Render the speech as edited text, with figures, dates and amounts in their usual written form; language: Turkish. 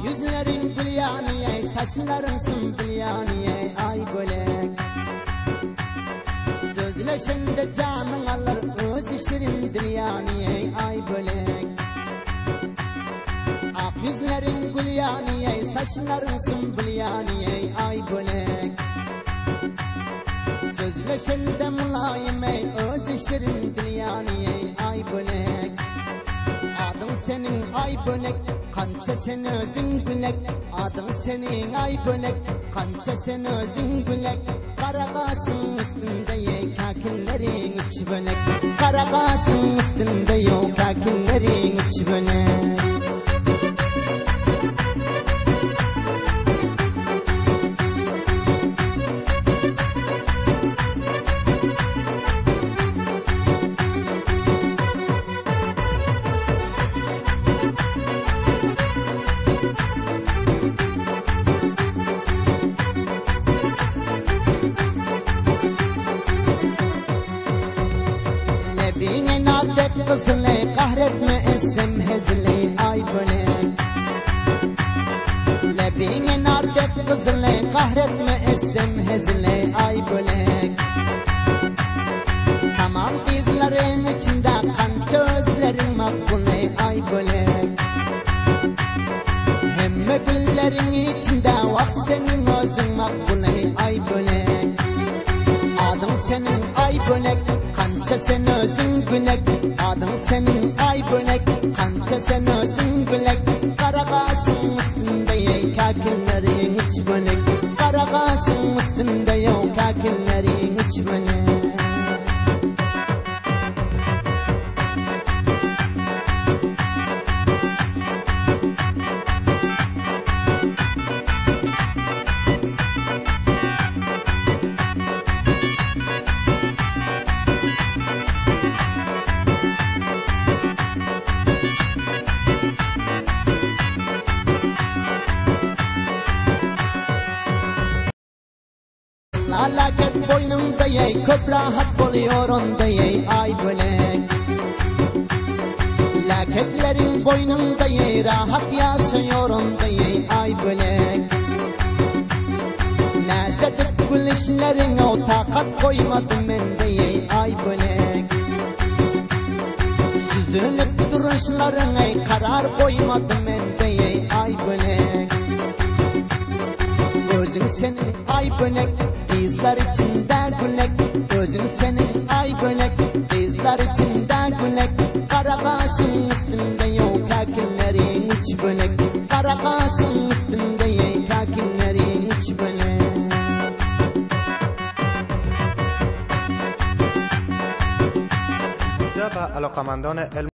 yüzlerin gülyaniye, saçların sümbülyaniye, ay bölek. Sözleşende canın alır, öz şirin dilyaniye, ay bölek. Ak yüzlerin gülyaniye, saçların sümbülyaniye, ay bölek. Sözleşende mulayime, öz şirin dilyaniye, ay bölek. Adın senin ay bölek, kança sen özün gülek. Adın senin ay bölek, kança sen özün gülek. Kara kaşın üstünde ye kakillerin üç bölek. Kara kaşın üstünde yok kakillerin üç bölek. Lebine nadet kızıle, kahretme esem hezile, ay bölek. Lebine nadet kızıle, kahretme esem hezile, ay bölek. Tamam dizlerin içinde kança özlerin makbule, ay bölek. Hemme güllerin içinde vak senin özün makbule, ay bölek. Adın senin ay bölek, kança sen özün gülek. Adın senin ay bölek, kança sen özün gülek. Kara kaşın üstünde ye kakillerin üç bölek. Kara kaşın üstünde yok kakillerin üç bölek. Alaket boynumda ye, köp rahat oluyor onda ye, ay bölek. Laketlerin boynumda ye, rahat yaşıyor onda ye, ay bölek. Nazetif gülüşlerine o takat koymadım ende ye, ay bölek. Süzülüp duruşlarına karar koymadım ende ye, ay bölek. Gözün senin ay bölek, izler içinde gülek. Gözün senin ay bölek, izler içinde gülek. Kara kaşın üstünde yok kakillerin üç bölek. Kara kaşın üstünde yok kakillerin üç bölek. علاقمندان